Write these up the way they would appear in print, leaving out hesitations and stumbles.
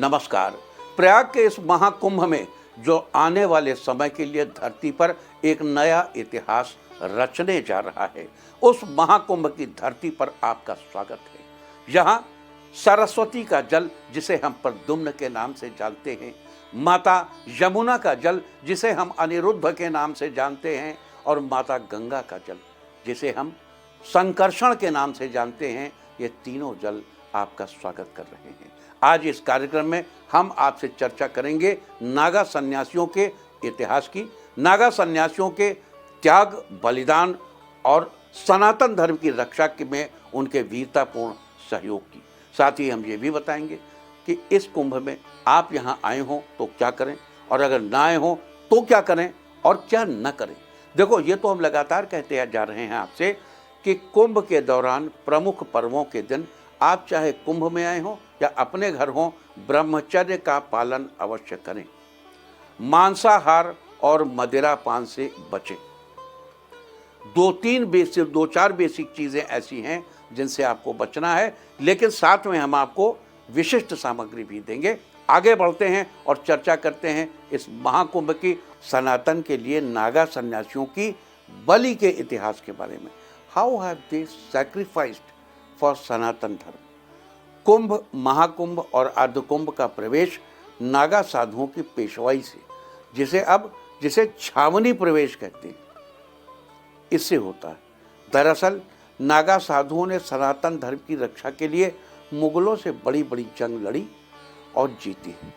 नमस्कार। प्रयाग के इस महाकुंभ में जो आने वाले समय के लिए धरती पर एक नया इतिहास रचने जा रहा है, उस महाकुंभ की धरती पर आपका स्वागत है। यहाँ सरस्वती का जल, जिसे हम प्रद्युम्न के नाम से जानते हैं, माता यमुना का जल, जिसे हम अनिरुद्ध के नाम से जानते हैं, और माता गंगा का जल, जिसे हम संकर्षण के नाम से जानते हैं, ये तीनों जल आपका स्वागत कर रहे हैं। आज इस कार्यक्रम में हम आपसे चर्चा करेंगे नागा सन्यासियों के इतिहास की, नागा सन्यासियों के त्याग, बलिदान और सनातन धर्म की रक्षा में उनके वीरतापूर्ण सहयोग की। साथ ही हम ये भी बताएंगे कि इस कुंभ में आप यहाँ आए हों तो क्या करें, और अगर ना आए हों तो क्या करें और क्या न करें। देखो, ये तो हम लगातार कहते जा रहे हैं आपसे कि कुंभ के दौरान प्रमुख पर्वों के दिन आप चाहे कुंभ में आए हों या अपने घर हों, ब्रह्मचर्य का पालन अवश्य करें। मांसाहार और मदिरा पान से बचें। दो चार बेसिक चीज़ें ऐसी हैं जिनसे आपको बचना है, लेकिन साथ में हम आपको विशिष्ट सामग्री भी देंगे। आगे बढ़ते हैं और चर्चा करते हैं इस महाकुंभ की, सनातन के लिए नागा सन्यासियों की बलि के इतिहास के बारे में। How have they sacrificed for Sanatan Dharma. Kumbh, Mahakumbh और अर्धकुंभ का प्रवेश नागा साधुओं की पेशवाई से, जिसे छावनी प्रवेश कहते हैं, इससे होता है। दरअसल नागा साधुओं ने सनातन धर्म की रक्षा के लिए मुगलों से बड़ी बड़ी जंग लड़ी और जीती है।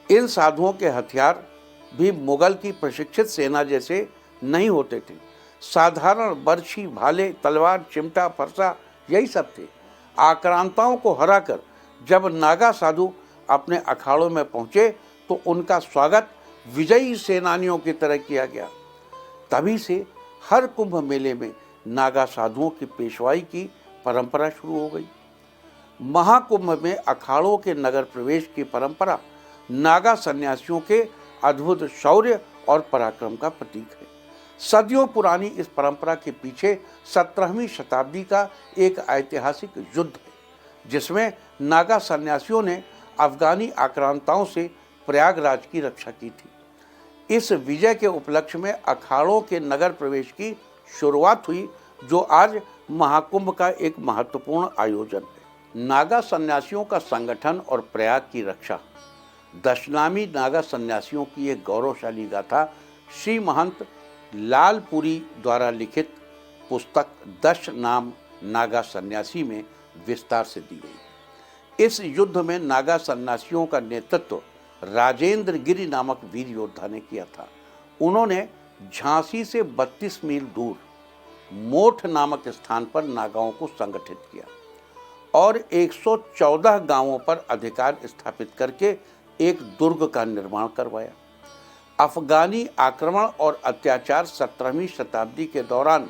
इन साधुओं के हथियार भी मुगल की प्रशिक्षित सेना जैसे नहीं होते थे। साधारण बर्छी, भाले, तलवार, चिमटा, फरसा, यही सब थे। आक्रांताओं को हराकर जब नागा साधु अपने अखाड़ों में पहुंचे तो उनका स्वागत विजयी सेनानियों की तरह किया गया। तभी से हर कुंभ मेले में नागा साधुओं की पेशवाई की परंपरा शुरू हो गई। महाकुंभ में अखाड़ों के नगर प्रवेश की परंपरा नागा सन्यासियों के अद्भुत शौर्य और पराक्रम का प्रतीक है। सदियों पुरानी इस परंपरा के पीछे 17वीं शताब्दी का एक ऐतिहासिक युद्ध है, जिसमें नागा सन्यासियों ने अफगानी आक्रांताओं से प्रयागराज की रक्षा की थी। इस विजय के उपलक्ष्य में अखाड़ों के नगर प्रवेश की शुरुआत हुई, जो आज महाकुंभ का एक महत्वपूर्ण आयोजन है। नागा सन्यासियों का संगठन और प्रयाग की रक्षा। दशनामी नागा सन्यासियों की एक गौरवशाली गाथा श्री महंत लालपुरी द्वारा लिखित पुस्तक दश नाम नागा सन्यासी में विस्तार से दी गई। इस युद्ध में नागा सन्यासियों का नेतृत्व राजेंद्र गिरी नामक वीर योद्धा ने किया था। उन्होंने झांसी से 32 मील दूर मोठ नामक स्थान पर नागाओं को संगठित किया और 114 गांवों पर अधिकार स्थापित करके एक दुर्ग का निर्माण करवाया। अफगानी आक्रमण और अत्याचार 17वीं शताब्दी के दौरान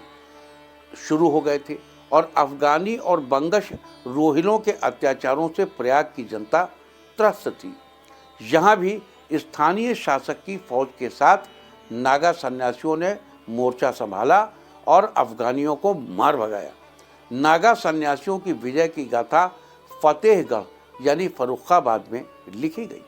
शुरू हो गए थे और अफगानी और बंगश रोहिलों के अत्याचारों से प्रयाग की जनता त्रस्त थी। यहाँ भी स्थानीय शासक की फौज के साथ नागा सन्यासियों ने मोर्चा संभाला और अफगानियों को मार भगाया। नागा सन्यासियों की विजय की गाथा फतेहगढ़ यानी फर्रुखाबाद में लिखी गई।